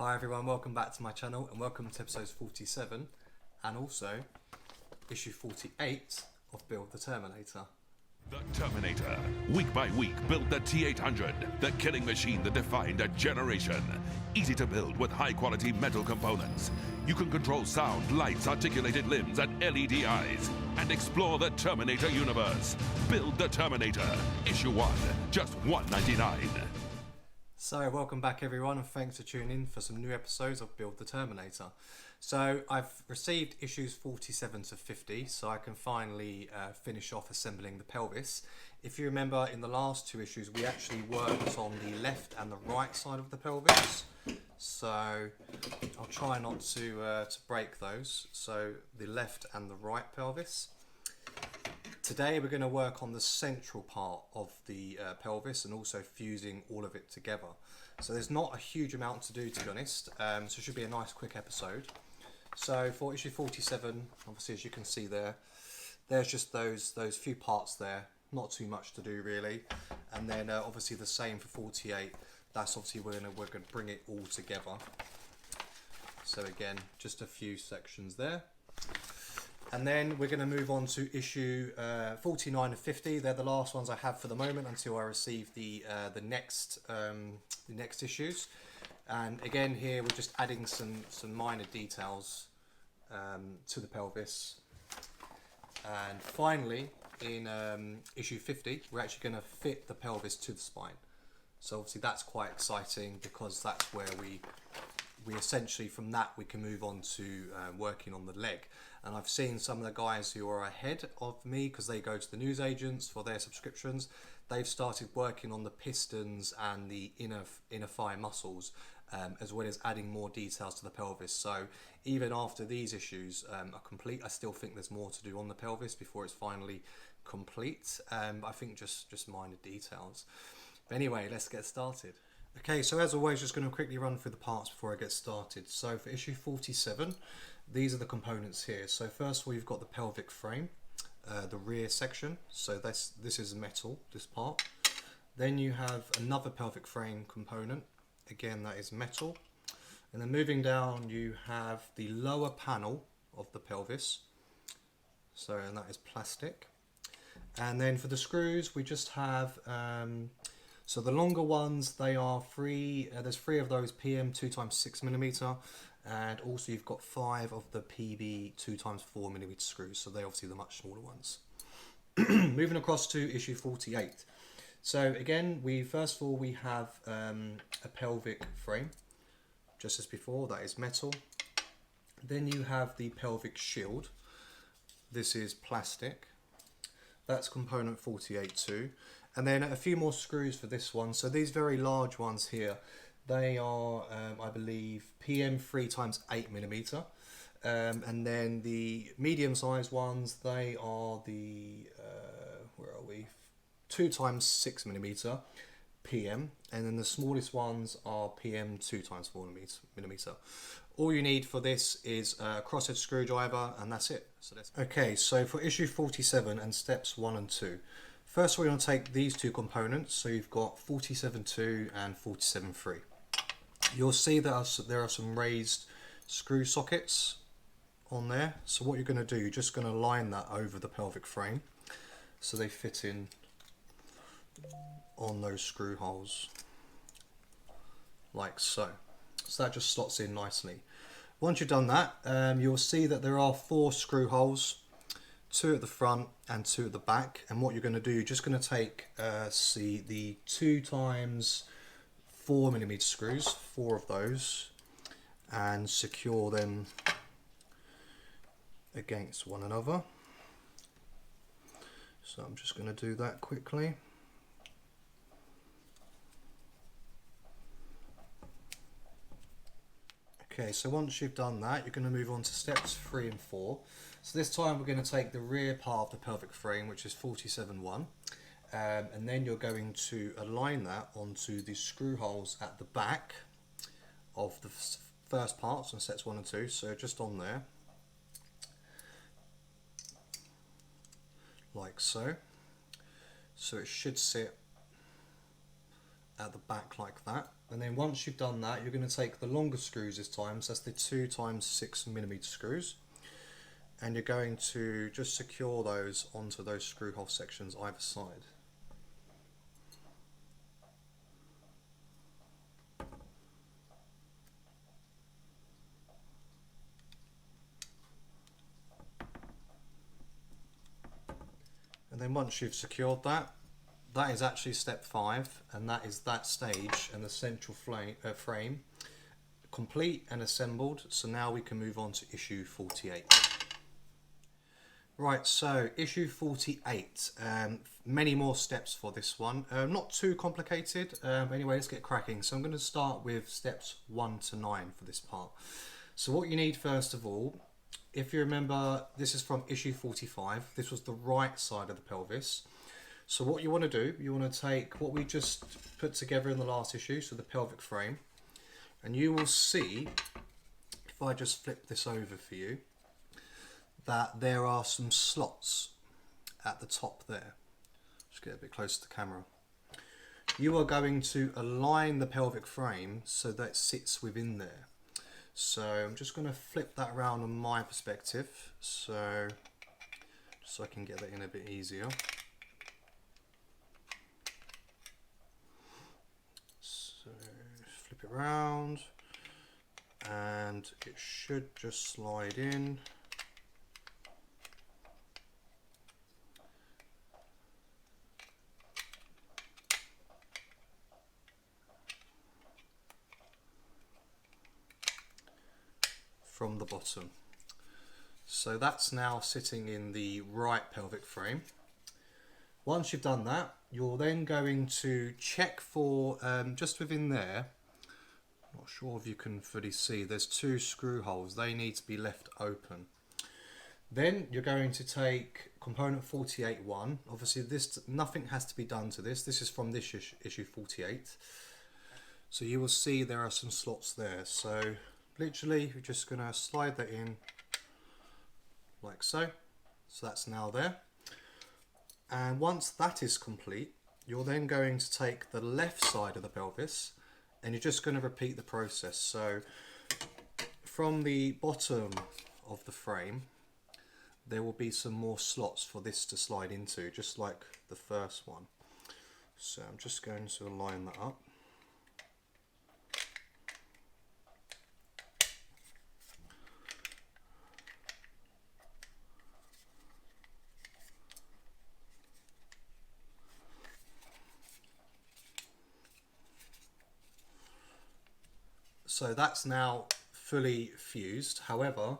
Hi everyone, welcome back to my channel and welcome to episode 47 and also issue 48 of Build the Terminator. The Terminator, week by week, built the T-800, the killing machine that defined a generation. Easy to build with high-quality metal components. You can control sound, lights, articulated limbs, and LED eyes, and explore the Terminator universe. Build the Terminator, issue 1, just $1.99. So welcome back everyone and thanks for tuning in for some new episodes of Build the Terminator. So I've received issues 47 to 50 so I can finally finish off assembling the pelvis. If you remember in the last two issues we actually worked on the left and the right side of the pelvis. So I'll try not to break those. So the left and the right pelvis. Today we're going to work on the central part of the pelvis and also fusing all of it together. So there's not a huge amount to do, to be honest, so it should be a nice quick episode. So for issue 47, obviously as you can see there, there's just those few parts there, not too much to do really. And then obviously the same for 48, that's obviously we're going to bring it all together. So again, just a few sections there. And then we're going to move on to issue 49 and 50. They're the last ones I have for the moment until I receive the next issues. And again here we're just adding some minor details to the pelvis. And finally in issue 50 we're actually going to fit the pelvis to the spine. So obviously that's quite exciting because that's where we essentially from that we can move on to working on the leg. And I've seen some of the guys who are ahead of me because they go to the newsagents for their subscriptions. They've started working on the pistons and the inner thigh muscles as well as adding more details to the pelvis. So even after these issues are complete, I still think there's more to do on the pelvis before it's finally complete. I think just minor details. But anyway, let's get started. Okay, so as always, just going to quickly run through the parts before I get started. So for issue 47, these are the components here. So first of all, you've got the pelvic frame, the rear section. So this is metal, this part. Then you have another pelvic frame component. Again, that is metal. And then moving down, you have the lower panel of the pelvis. So, and that is plastic. And then for the screws, we just have... so the longer ones, they are three. There's 3 of those PM 2x6mm, and also you've got 5 of the PB 2x4mm screws. So they're obviously the much smaller ones. Moving across to issue 48. So again, first of all we have a pelvic frame, just as before. That is metal. Then you have the pelvic shield. This is plastic. That's component 48 too. And then a few more screws for this one. So these very large ones here, they are, I believe, PM 3x8mm. And then the medium-sized ones, they are the, where are we? 2x6mm PM. And then the smallest ones are PM 2x4mm. All you need for this is a crosshead screwdriver, and that's it. Okay, so for issue 47 and steps 1 and 2. First we're going to take these two components, so you've got 47.2 and 47.3. You'll see that there are some raised screw sockets on there. So what you're going to do, you're just going to line that over the pelvic frame so they fit in on those screw holes, like so. So that just slots in nicely. Once you've done that, you'll see that there are 4 screw holes. 2 at the front and 2 at the back, and what you're going to do, you're just going to take the 2x4mm screws, 4 of those, and secure them against one another. So I'm just going to do that quickly. Okay, so once you've done that, you're going to move on to steps 3 and 4. So this time we're going to take the rear part of the pelvic frame, which is 47.1, and then you're going to align that onto the screw holes at the back of the first parts on steps 1 and 2, so just on there, like so. So it should sit at the back like that. And then once you've done that, you're going to take the longer screws this time, so that's the 2 times 6mm screws, and you're going to just secure those onto those screw hole sections either side. And then once you've secured that, that is actually step 5, and that is that stage and the central frame complete and assembled. So now we can move on to issue 48. Right, so issue 48, many more steps for this one, not too complicated, anyway, let's get cracking. So I'm going to start with steps 1 to 9 for this part. So what you need first of all, if you remember, this is from issue 45, this was the right side of the pelvis. So what you want to do, you want to take what we just put together in the last issue, so the pelvic frame, and you will see, if I just flip this over for you, that there are some slots at the top there. Just get a bit closer to the camera. You are going to align the pelvic frame so that it sits within there. So I'm just going to flip that around on my perspective, so I can get that in a bit easier. So flip it around and it should just slide in. From the bottom. So that's now sitting in the right pelvic frame. Once you've done that, you're then going to check for, just within there, not sure if you can fully see, there's 2 screw holes, they need to be left open. Then you're going to take component 48.1, obviously this, nothing has to be done to this, this is from this issue 48. So you will see there are some slots there, so literally you're just going to slide that in like so. So that's now there. And once that is complete, you're then going to take the left side of the pelvis and you're just going to repeat the process. So from the bottom of the frame, there will be some more slots for this to slide into, just like the first one. So I'm just going to align that up. So that's now fully fused. However,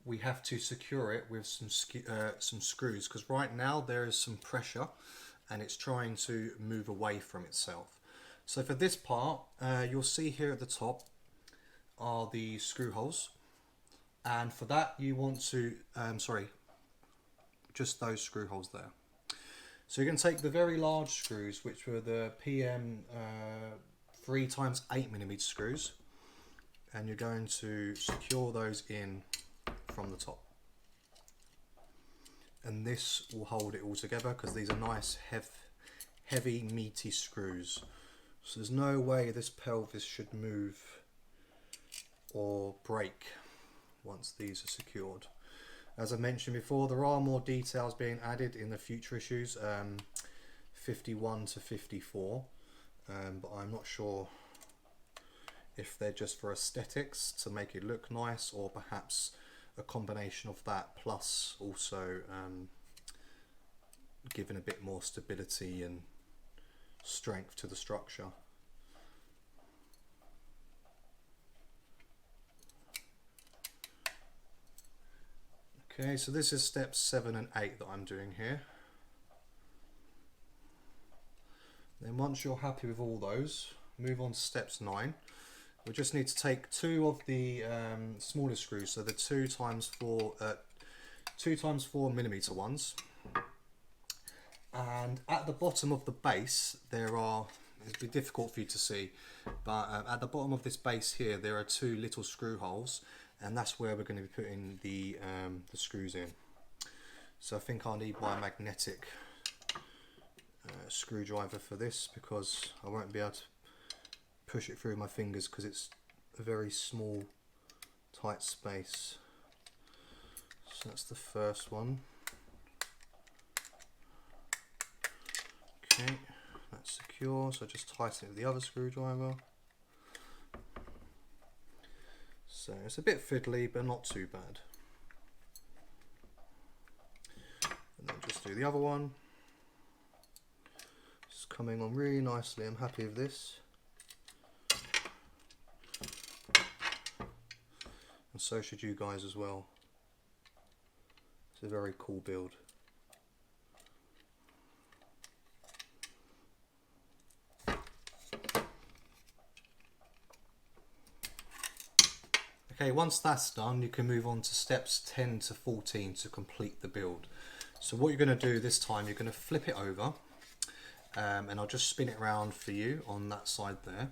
we have to secure it with some screws, because right now there is some pressure and it's trying to move away from itself. So for this part, you'll see here at the top are the screw holes, and for that you want to, just those screw holes there. So you're going to take the very large screws, which were the PM 3 times 8mm screws, and you're going to secure those in from the top. And this will hold it all together because these are nice, heavy, meaty screws. So there's no way this pelvis should move or break once these are secured. As I mentioned before, there are more details being added in the future issues, 51 to 54, but I'm not sure if they're just for aesthetics to make it look nice, or perhaps a combination of that plus also giving a bit more stability and strength to the structure. Okay, so this is steps 7 and 8 that I'm doing here. Then once you're happy with all those, move on to steps 9. We just need to take 2 of the smaller screws, so the 2 times 4mm ones, and at the bottom of the base there are, it'll be difficult for you to see, but at the bottom of this base here there are 2 little screw holes, and that's where we're going to be putting the screws in. So I think I'll need my magnetic screwdriver for this, because I won't be able to push it through my fingers because it's a very small, tight space. So that's the first one. Okay, that's secure, so just tighten it with the other screwdriver. So it's a bit fiddly, but not too bad. And then just do the other one. It's coming on really nicely, I'm happy with this. And so should you guys as well. It's a very cool build. Okay, once that's done, you can move on to steps 10 to 14 to complete the build. So what you're going to do this time, you're going to flip it over, and I'll just spin it around for you on that side there.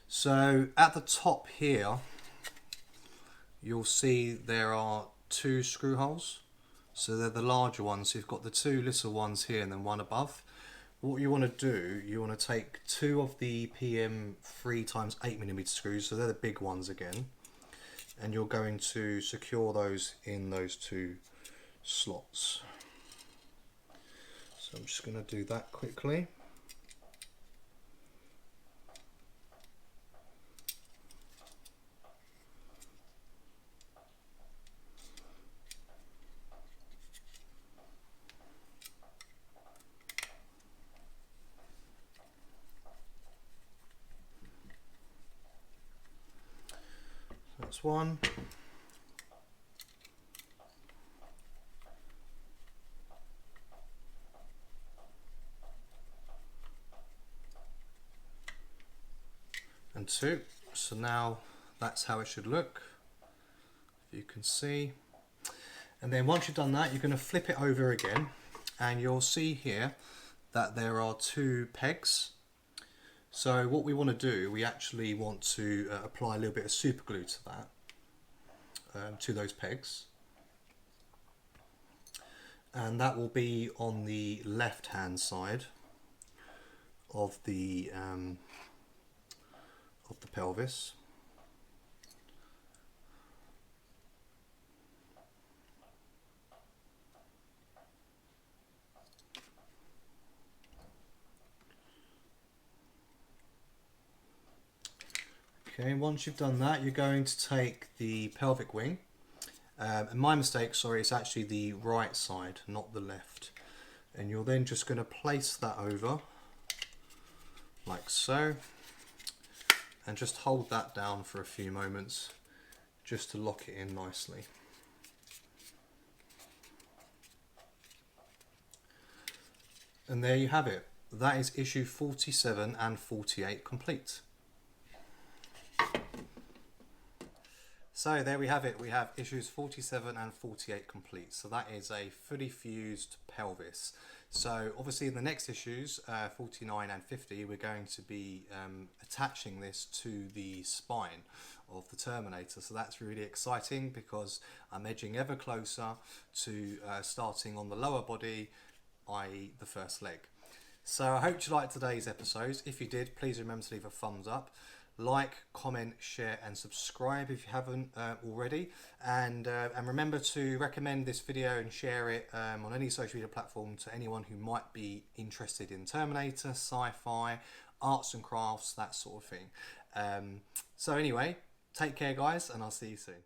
So at the top here, you'll see there are 2 screw holes. So they're the larger ones. So you've got the 2 little ones here and then one above. What you want to do, you want to take 2 of the PM 3x8mm screws, so they're the big ones again, and you're going to secure those in those 2 slots. So I'm just going to do that quickly. That's one. And 2. So now that's how it should look, if you can see. And then once you've done that, you're going to flip it over again, and you'll see here that there are 2 pegs. So what we want to do, we actually want to apply a little bit of super glue to that, to those pegs, and that will be on the left hand side of the pelvis. Okay, once you've done that, you're going to take the pelvic wing, and my mistake, sorry, it's actually the right side, not the left, and you're then just going to place that over like so, and just hold that down for a few moments just to lock it in nicely. And there you have it. That is issue 47 and 48 complete. So there we have it. We have issues 47 and 48 complete. So that is a fully fused pelvis. So obviously in the next issues, 49 and 50, we're going to be attaching this to the spine of the Terminator. So that's really exciting because I'm edging ever closer to starting on the lower body, i.e. the first leg. So I hope you liked today's episodes. If you did, please remember to leave a thumbs up. Like, comment, share and subscribe if you haven't already, and remember to recommend this video and share it on any social media platform to anyone who might be interested in Terminator, sci-fi, arts and crafts, that sort of thing. So anyway, take care guys, and I'll see you soon.